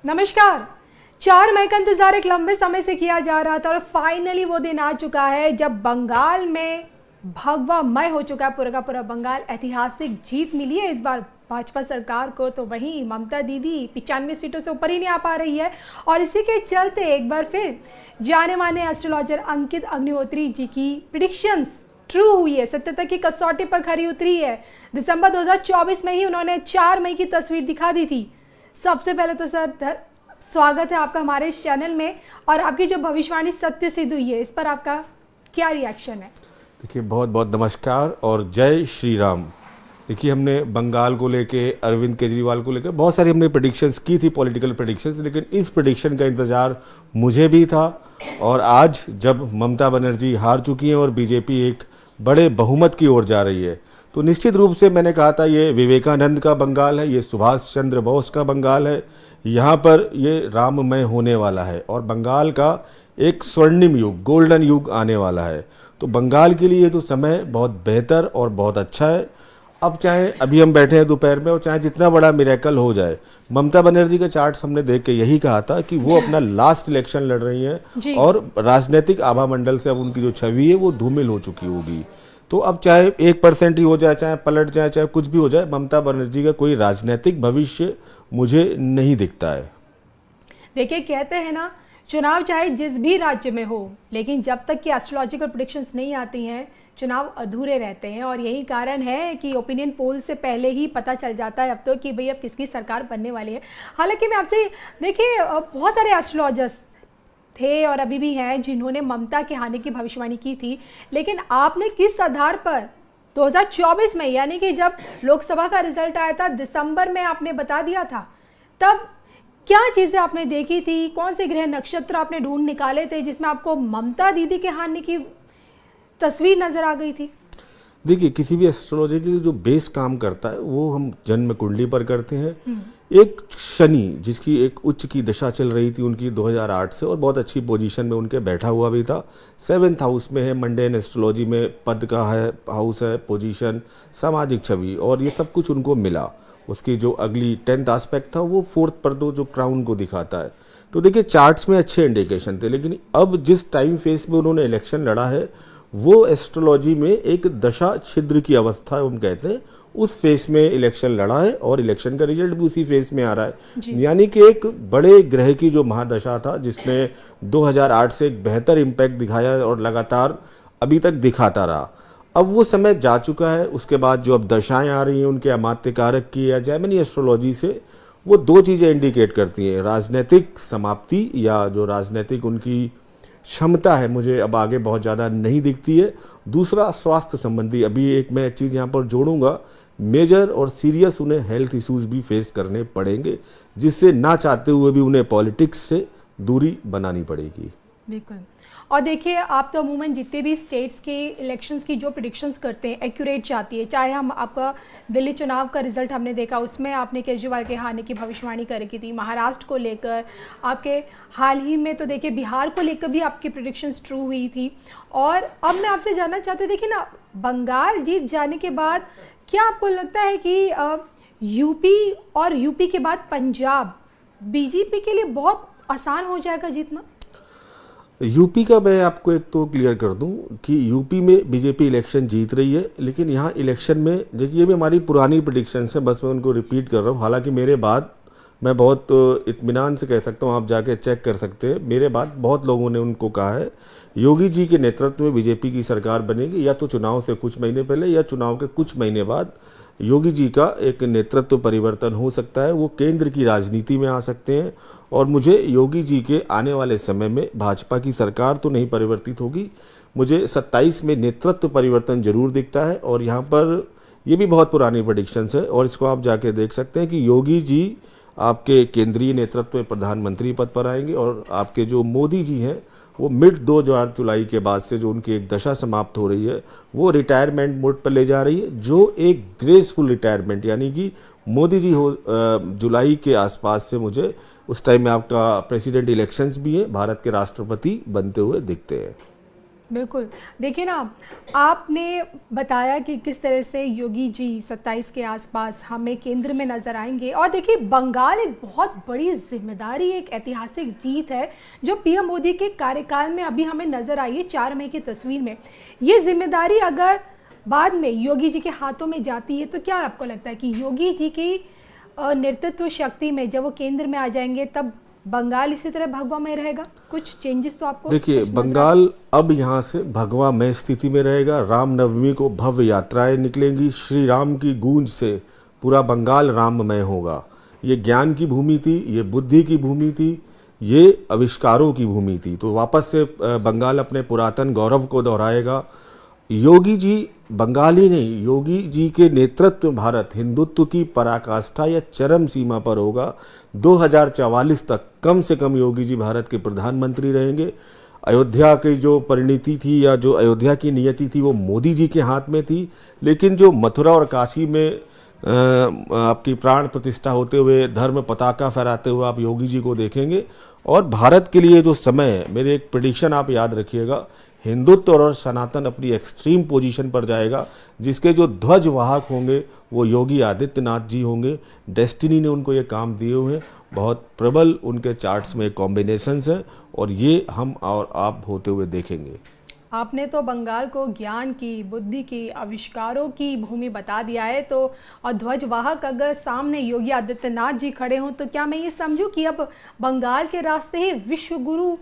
नमस्कार। 4 मई का इंतजार एक लंबे समय से किया जा रहा था और फाइनली वो दिन आ चुका है जब बंगाल में भगवामय हो चुका है पूरा का पूरा बंगाल। ऐतिहासिक जीत मिली है इस बार भाजपा सरकार को। तो वहीं ममता दीदी 95 सीटों से ऊपर ही नहीं आ पा रही है और इसी के चलते एक बार फिर जाने माने एस्ट्रोलॉजर अंकित अग्निहोत्री जी की प्रिडिक्शंस ट्रू हुई है, सत्यता की कसौटी पर खरी उतरी है। दिसंबर 2024 में ही उन्होंने 4 मई की तस्वीर दिखा दी थी। सबसे पहले तो सर स्वागत है आपका हमारे इस चैनल में, और आपकी जो भविष्यवाणी सत्य सिद्ध हुई है इस पर आपका क्या रिएक्शन है? देखिए, बहुत बहुत नमस्कार और जय श्री राम। देखिए, हमने बंगाल को लेके, अरविंद केजरीवाल को लेकर बहुत सारी हमने प्रेडिक्शंस की थी, पॉलिटिकल प्रेडिक्शंस, लेकिन इस प्रेडिक्शन का इंतज़ार मुझे भी था। और आज जब ममता बनर्जी हार चुकी हैं और बीजेपी एक बड़े बहुमत की ओर जा रही है, तो निश्चित रूप से मैंने कहा था ये विवेकानंद का बंगाल है, ये सुभाष चंद्र बोस का बंगाल है, यहाँ पर ये राममय होने वाला है और बंगाल का एक स्वर्णिम युग, गोल्डन युग आने वाला है। तो बंगाल के लिए तो समय बहुत बेहतर और बहुत अच्छा है। अब चाहे अभी हम बैठे हैं दोपहर में और चाहे जितना बड़ा मिरेकल हो जाए, ममता बनर्जी का चार्ट हमने देख के यही कहा था कि वो अपना लास्ट इलेक्शन लड़ रही हैं और राजनीतिक आभा मंडल से अब उनकी जो छवि है वो धूमिल हो चुकी होगी। तो अब चाहे 1% ही हो जाए, चाहे पलट जाए, चाहे कुछ भी हो जाए, ममता बनर्जी का कोई राजनीतिक भविष्य मुझे नहीं दिखता है। देखिए, कहते हैं ना, चुनाव चाहे जिस भी राज्य में हो, लेकिन जब तक कि एस्ट्रोलॉजिकल प्रेडिक्शंस नहीं आती हैं चुनाव अधूरे रहते हैं। और यही कारण है कि ओपिनियन पोल से पहले ही पता चल जाता है अब तो कि भाई अब किसकी सरकार बनने वाली है। हालांकि मैं आपसे, देखिए, बहुत सारे एस्ट्रोलॉजर्स थे और अभी भी हैं जिन्होंने ममता के हानि की भविष्यवाणी की थी, लेकिन आपने किस आधार पर 2024 में, यानी कि जब लोकसभा का रिजल्ट आया था दिसंबर में, आपने बता दिया था, तब क्या चीजें आपने देखी थी, कौन से ग्रह नक्षत्र आपने ढूंढ निकाले थे जिसमें आपको ममता दीदी के हानि की तस्वीर नजर आ गई थी? देखिए, किसी भी एस्ट्रोलॉजी के लिए जो बेस काम करता है वो हम जन्म कुंडली पर करते हैं। एक शनि जिसकी एक उच्च की दशा चल रही थी उनकी 2008 से, और बहुत अच्छी पोजीशन में उनके बैठा हुआ भी था, 7th हाउस में है, मंडेन एस्ट्रोलॉजी में पद का है, हाउस है, पोजीशन, सामाजिक छवि, और ये सब कुछ उनको मिला। उसकी जो अगली 10th एस्पेक्ट था वो 4th पर दो जो क्राउन को दिखाता है। तो देखिए, चार्ट्स में अच्छे इंडिकेशन थे, लेकिन अब जिस टाइम फेस में उन्होंने इलेक्शन लड़ा है वो एस्ट्रोलॉजी में एक दशा छिद्र की अवस्था हम कहते हैं, उस फेस में इलेक्शन लड़ा है और इलेक्शन का रिजल्ट भी उसी फेस में आ रहा है। यानी कि एक बड़े ग्रह की जो महादशा था जिसने 2008 से एक बेहतर इम्पैक्ट दिखाया और लगातार अभी तक दिखाता रहा, अब वो समय जा चुका है। उसके बाद जो अब दशाएं आ रही हैं उनके अमात्य कारक की या जैमिनी एस्ट्रोलॉजी से, वो दो चीज़ें इंडिकेट करती हैं, राजनीतिक समाप्ति या जो राजनीतिक उनकी क्षमता है मुझे अब आगे बहुत ज़्यादा नहीं दिखती है। दूसरा, स्वास्थ्य संबंधी, अभी एक मैं चीज़ यहाँ पर जोड़ूंगा, मेजर और सीरियस उन्हें हेल्थ इश्यूज भी फेस करने पड़ेंगे, जिससे ना चाहते हुए भी उन्हें पॉलिटिक्स से दूरी बनानी पड़ेगी। बिल्कुल। और देखिए, आप तो अमूमन जितने भी स्टेट्स के इलेक्शंस की जो प्रिडिक्शंस करते हैं एक्यूरेट जाती है। चाहे हम आपका दिल्ली चुनाव का रिजल्ट हमने देखा, उसमें आपने केजरीवाल के हारने की भविष्यवाणी करी थी, महाराष्ट्र को लेकर आपके हाल ही में तो देखिए बिहार को लेकर भी आपकी प्रिडिक्शंस ट्रू हुई थी। और अब मैं आपसे जानना चाहती हूँ, देखिए ना, बंगाल जीत जाने के बाद क्या आपको लगता है कि यूपी और यूपी के बाद पंजाब बीजेपी के लिए बहुत आसान हो जाएगा जीतना? यूपी का मैं आपको एक तो क्लियर कर दूं कि यूपी में बीजेपी इलेक्शन जीत रही है, लेकिन यहाँ इलेक्शन में, देखिए, ये भी हमारी पुरानी प्रेडिक्शंस है, बस मैं उनको रिपीट कर रहा हूँ। हालांकि मेरे बाद मैं बहुत इत्मीनान से कह सकता हूँ, आप जाके चेक कर सकते हैं, मेरे बाद बहुत लोगों ने उनको कहा है योगी जी के नेतृत्व में बीजेपी की सरकार बनेगी, या तो चुनाव से कुछ महीने पहले या चुनाव के कुछ महीने बाद योगी जी का एक नेतृत्व परिवर्तन हो सकता है, वो केंद्र की राजनीति में आ सकते हैं। और मुझे योगी जी के आने वाले समय में भाजपा की सरकार तो नहीं परिवर्तित होगी, मुझे 27 में नेतृत्व परिवर्तन जरूर दिखता है। और यहाँ पर ये भी बहुत पुरानी प्रेडिक्शंस है और इसको आप जाके देख सकते हैं कि योगी जी आपके केंद्रीय नेतृत्व में प्रधानमंत्री पद पर आएंगे, और आपके जो मोदी जी हैं वो मिड 2000 जुलाई के बाद से जो उनकी एक दशा समाप्त हो रही है वो रिटायरमेंट मोड पर ले जा रही है, जो एक ग्रेसफुल रिटायरमेंट, यानी कि मोदी जी हो जुलाई के आसपास से मुझे उस टाइम में आपका प्रेसिडेंट इलेक्शंस भी है, भारत के राष्ट्रपति बनते हुए दिखते हैं। बिल्कुल। देखिए ना, आपने बताया कि किस तरह से योगी जी 27 के आसपास हमें केंद्र में नज़र आएँगे, और देखिए बंगाल एक बहुत बड़ी ज़िम्मेदारी, एक ऐतिहासिक जीत है जो पीएम मोदी के कार्यकाल में अभी हमें नज़र आई है 4 मई की तस्वीर में। ये ज़िम्मेदारी अगर बाद में योगी जी के हाथों में जाती है तो क्या आपको लगता है कि योगी जी की नेतृत्व शक्ति में जब वो केंद्र में आ जाएँगे तब बंगाल इसी तरह भगवा में रहेगा? कुछ चेंजेस तो आपको देखिए, कुछ नज़र बंगाल अब यहाँ से भगवामय स्थिति में रहेगा। रामनवमी को भव्य यात्राएं निकलेंगी, श्री राम की गूंज से पूरा बंगाल राममय होगा। ये ज्ञान की भूमि थी, ये बुद्धि की भूमि थी, ये आविष्कारों की भूमि थी। तो वापस से बंगाल अपने पुरातन गौरव को दोहराएगा। योगी जी बंगाली नहीं, योगी जी के नेतृत्व में भारत हिंदुत्व की पराकाष्ठा या चरम सीमा पर होगा। 2044 तक कम से कम योगी जी भारत के प्रधानमंत्री रहेंगे। अयोध्या की जो परिणति थी या जो अयोध्या की नियति थी वो मोदी जी के हाथ में थी, लेकिन जो मथुरा और काशी में आपकी प्राण प्रतिष्ठा होते हुए, धर्म पताका फहराते हुए आप योगी जी को देखेंगे। और भारत के लिए जो समय है, मेरे एक प्रेडिक्शन आप याद रखिएगा, हिंदुत्व और सनातन अपनी एक्सट्रीम पोजीशन पर जाएगा। जिसके जो ध्वज वाहक होंगे वो योगी आदित्यनाथ जी होंगे। डेस्टिनी ने उनको ये काम दिए हुए हैं, बहुत प्रबल उनके चार्ट्स में कॉम्बिनेशंस हैं, और ये हम और आप होते हुए देखेंगे। आपने तो बंगाल को ज्ञान की, बुद्धि की, आविष्कारों की भूमि बता दिया है, तो और ध्वजवाहक अगर सामने योगी आदित्यनाथ जी खड़े हों तो क्या मैं ये समझूं कि अब बंगाल के रास्ते ही विश्व गुरु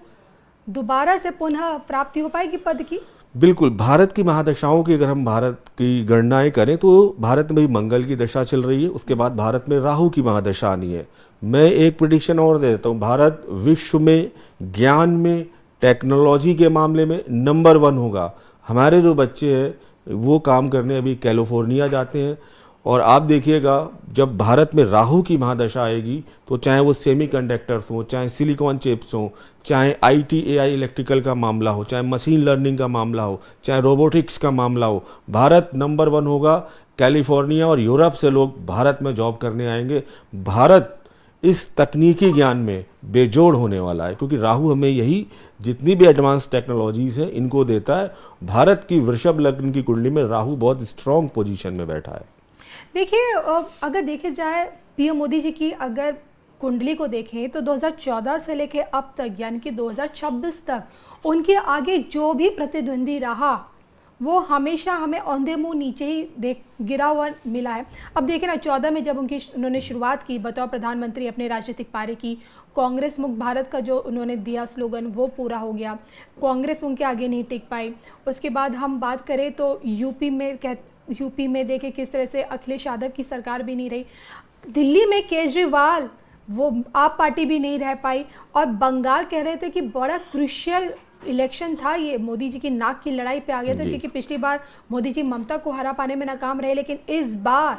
दोबारा से पुनः प्राप्ति हो पाएगी पद की? बिल्कुल। भारत की महादशाओं की अगर हम भारत की गणनाएं करें तो भारत में भी मंगल की दशा चल रही है, उसके बाद भारत में राहु की महादशा आनी है। मैं एक प्रेडिक्शन और दे देता हूँ, भारत विश्व में ज्ञान में, टेक्नोलॉजी के मामले में नंबर 1 होगा। हमारे जो बच्चे हैं वो काम करने अभी कैलिफोर्निया जाते हैं, और आप देखिएगा जब भारत में राहु की महादशा आएगी तो चाहे वो सेमीकंडक्टर्स हों, चाहे सिलिकॉन चिप्स हों, चाहे आईटी एआई इलेक्ट्रिकल का मामला हो, चाहे मशीन लर्निंग का मामला हो, चाहे रोबोटिक्स का मामला हो, भारत नंबर 1 होगा। कैलिफोर्निया और यूरोप से लोग भारत में जॉब करने आएंगे। भारत इस तकनीकी ज्ञान में बेजोड़ होने वाला है, क्योंकि राहु हमें यही जितनी भी एडवांस टेक्नोलॉजीज़ हैं इनको देता है। भारत की वृषभ लग्न की कुंडली में राहु बहुत स्ट्रॉन्ग पोजीशन में बैठा है। देखिए, अगर देखे जाए पीएम मोदी जी की अगर कुंडली को देखें तो 2014 से लेकर अब तक यानी कि 2026 तक उनके आगे जो भी प्रतिद्वंदी रहा वो हमेशा हमें औंधे मुंह नीचे ही गिरा हुआ मिला है। अब देखिए ना, 14 में जब उन्होंने शुरुआत की बतौर प्रधानमंत्री अपने राजनीतिक पारी की, कांग्रेस मुक्त भारत का जो उन्होंने दिया स्लोगन वो पूरा हो गया, कांग्रेस उनके आगे नहीं टिक पाई। उसके बाद हम बात करें तो यूपी में देखें किस तरह से अखिलेश यादव की सरकार भी नहीं रही, दिल्ली में केजरीवाल वो आप पार्टी भी नहीं रह पाई, और बंगाल कह रहे थे कि बड़ा क्रूशियल इलेक्शन था ये, मोदी जी की नाक की लड़ाई पे आ गया था, क्योंकि पिछली बार मोदी जी ममता को हरा पाने में नाकाम रहे, लेकिन इस बार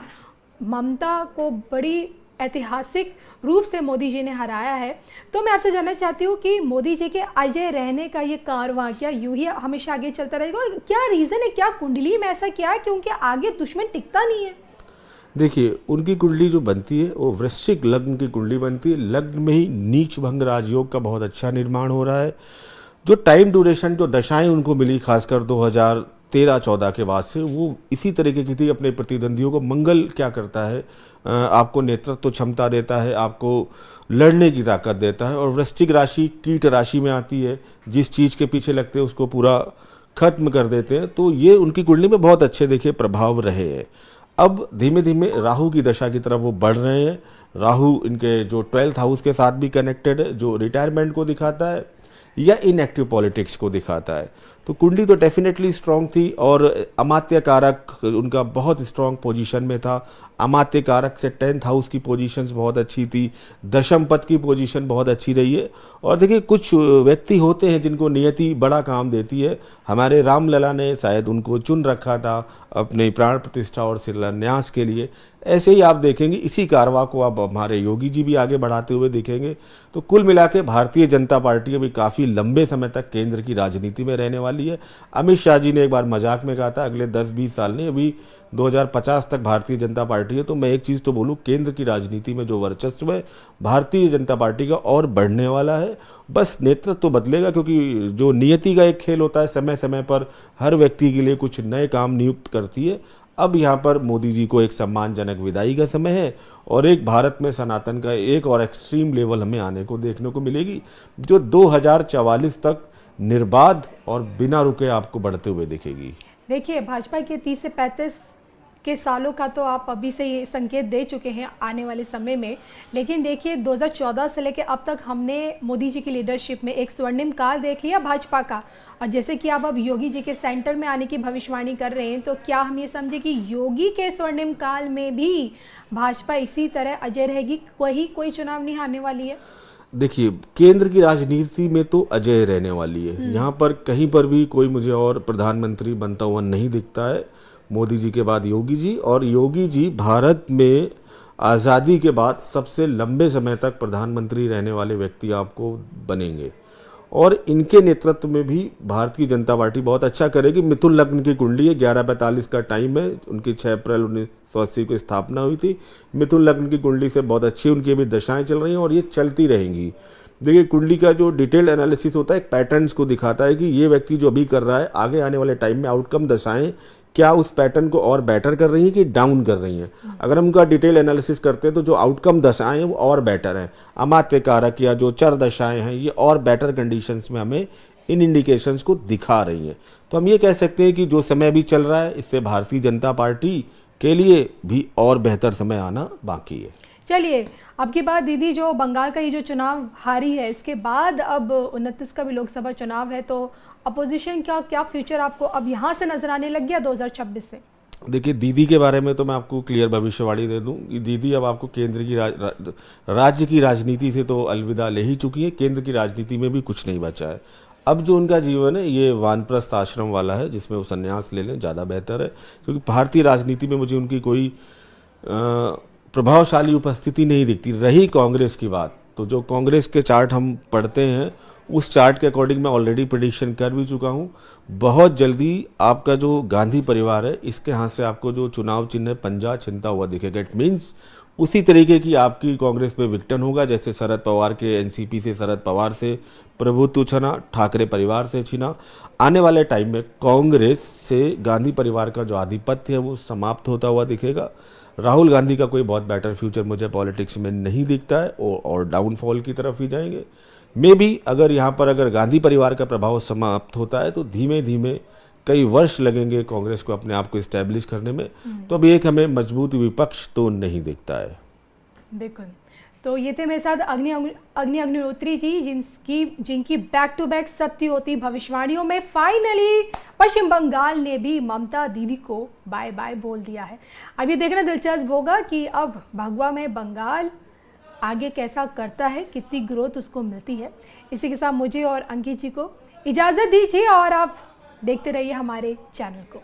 ममता को बड़ी ऐतिहासिक रूप से मोदी जी ने हराया है। तो मैं आपसे जानना चाहती हूँ कि मोदी जी के अजय रहने का ये कारवां क्या यूं ही हमेशा आगे चलता रहेगा, और क्या रीज़न है, क्या कुंडली में ऐसा क्या है कि उनके आगे दुश्मन टिकता नहीं है? देखिए, उनकी कुंडली जो बनती है वो वृश्चिक लग्न की कुंडली बनती है। लग्न में ही नीच भंग राजयोग का बहुत अच्छा निर्माण हो रहा है। जो टाइम ड्यूरेशन, जो दशाएं उनको मिली खासकर 2013-14 के बाद से, वो इसी तरीके की थी अपने प्रतिद्वंदियों को। मंगल क्या करता है, आपको नेतृत्व क्षमता देता है, आपको लड़ने की ताकत देता है, और वृश्चिक राशि कीट राशि में आती है, जिस चीज़ के पीछे लगते हैं उसको पूरा खत्म कर देते हैं। तो ये उनकी कुंडली में बहुत अच्छे देखिए प्रभाव रहे हैं। अब धीमे धीमे राहु की दशा की तरफ वो बढ़ रहे हैं। राहु इनके जो 12th हाउस के साथ भी कनेक्टेड है, जो रिटायरमेंट को दिखाता है या इनएक्टिव पॉलिटिक्स को दिखाता है। तो कुंडली तो डेफिनेटली स्ट्रांग थी, और अमात्य कारक उनका बहुत स्ट्रांग पोजीशन में था। अमात्य कारक से 10th हाउस की पोजीशंस बहुत अच्छी थी, दशम पद की पोजीशन बहुत अच्छी रही है। और देखिए, कुछ व्यक्ति होते हैं जिनको नियति बड़ा काम देती है। हमारे रामलला ने शायद उनको चुन रखा था अपने प्राण प्रतिष्ठा और शिलान्यास के लिए। ऐसे ही आप देखेंगे इसी कारवां को अब हमारे योगी जी भी आगे बढ़ाते हुए दिखेंगे। तो कुल मिला के भारतीय जनता पार्टी अभी काफ़ी लंबे समय तक केंद्र की राजनीति में रहने वाली है। अमित शाह जी ने एक बार मजाक में कहा था अगले 10-20 साल नहीं, अभी 2050 तक भारतीय जनता पार्टी है। तो मैं एक चीज़ तो बोलूँ, केंद्र की राजनीति में जो वर्चस्व है भारतीय जनता पार्टी का और बढ़ने वाला है। बस नेतृत्व तो बदलेगा, क्योंकि जो नियति का एक खेल होता है, समय समय पर हर व्यक्ति के लिए कुछ नए काम नियुक्त करती है। अब यहाँ पर मोदी जी को एक सम्मानजनक विदाई का समय है और एक भारत में सनातन का एक और एक्सट्रीम लेवल हमें आने को देखने को मिलेगी, जो 2044 तक निर्बाध और बिना रुके आपको बढ़ते हुए दिखेगी। देखिए, भाजपा के 30 से 35 के सालों का तो आप अभी से ये संकेत दे चुके हैं आने वाले समय में, लेकिन देखिए 2014 से लेकर अब तक हमने मोदी जी की लीडरशिप में एक स्वर्णिम काल देख लिया भाजपा का। और जैसे कि आप अब योगी जी के सेंटर में आने की भविष्यवाणी कर रहे हैं, तो क्या हम ये समझे कि योगी के स्वर्णिम काल में भी भाजपा इसी तरह अजय रहेगी, कोई चुनाव नहीं हारने वाली है? देखिए, केंद्र की राजनीति में तो अजय रहने वाली है। यहाँ पर कहीं पर भी कोई मुझे और प्रधानमंत्री बनता हुआ नहीं दिखता है। मोदी जी के बाद योगी जी, और योगी जी भारत में आज़ादी के बाद सबसे लंबे समय तक प्रधानमंत्री रहने वाले व्यक्ति आपको बनेंगे। और इनके नेतृत्व में भी भारतीय जनता पार्टी बहुत अच्छा करेगी। मिथुन लग्न की कुंडली है, 11:45 का टाइम है, उनकी 6 अप्रैल 1980 को स्थापना हुई थी। मिथुन लग्न की कुंडली से बहुत अच्छी उनकी अभी दशाएं चल रही हैं और ये चलती रहेंगी। देखिए, कुंडली का जो डिटेल्ड एनालिसिस होता है एक पैटर्न्स को दिखाता है कि ये व्यक्ति जो अभी कर रहा है, आगे आने वाले टाइम में आउटकम दशाएं क्या उस पैटर्न को और बेटर कर रही हैं कि डाउन कर रही हैं। अगर हम उनका डिटेल एनालिसिस करते हैं तो जो आउटकम दशाएं हैं वो और बेटर हैं। अमात्य कारक या जो चर दशाएं हैं ये और बेटर कंडीशंस में हमें इन इंडिकेशंस को दिखा रही हैं। तो हम ये कह सकते हैं कि जो समय अभी चल रहा है इससे भारतीय जनता पार्टी के लिए भी और बेहतर समय आना बाकी है। चलिए, अब की बात दीदी, जो बंगाल का ये जो चुनाव हारी है, इसके बाद अब 29 का भी लोकसभा चुनाव है, तो अपोजिशन का क्या फ्यूचर आपको अब यहाँ से नजर आने लग गया 2026 से? देखिए, दीदी के बारे में तो मैं आपको क्लियर भविष्यवाणी दे दूं कि दीदी अब आपको केंद्र की राज्य की राजनीति से तो अलविदा ले ही चुकी है। केंद्र की राजनीति में भी कुछ नहीं बचा है। अब जो उनका जीवन है ये वानप्रस्थ आश्रम वाला है, जिसमें वो संन्यास ले लें, ज़्यादा बेहतर है। क्योंकि भारतीय राजनीति में मुझे उनकी कोई प्रभावशाली उपस्थिति नहीं दिखती। रही कांग्रेस की बात, तो जो कांग्रेस के चार्ट हम पढ़ते हैं उस चार्ट के अकॉर्डिंग मैं ऑलरेडी प्रेडिक्शन कर भी चुका हूँ। बहुत जल्दी आपका जो गांधी परिवार है इसके हाथ से आपको जो चुनाव चिन्ह है पंजा छिनता हुआ दिखेगा। इट मीन्स उसी तरीके की आपकी कांग्रेस पे विघटन होगा जैसे शरद पवार के एनसीपी से शरद पवार से प्रभुत्व छिना, ठाकरे परिवार से छिना। आने वाले टाइम में कांग्रेस से गांधी परिवार का जो आधिपत्य है वो समाप्त होता हुआ दिखेगा। राहुल गांधी का कोई बहुत बेटर फ्यूचर मुझे पॉलिटिक्स में नहीं दिखता है और डाउनफॉल की तरफ ही जाएंगे। मे बी अगर गांधी परिवार का प्रभाव समाप्त होता है तो धीमे धीमे कई वर्ष लगेंगे कांग्रेस को अपने आप को इस्टेब्लिश करने में। तो अभी एक हमें मजबूत विपक्ष तो नहीं दिखता है। बिल्कुल। तो ये थे मेरे साथ अग्निहोत्री जी, जिनकी बैक टू बैक सत्य होती भविष्यवाणियों में फाइनली पश्चिम बंगाल ने भी ममता दीदी को बाय बाय बोल दिया है। अब ये देखना दिलचस्प होगा कि अब भगवा में बंगाल आगे कैसा करता है, कितनी ग्रोथ उसको मिलती है। इसी के साथ मुझे और अंकित जी को इजाज़त दीजिए और आप देखते रहिए हमारे चैनल को।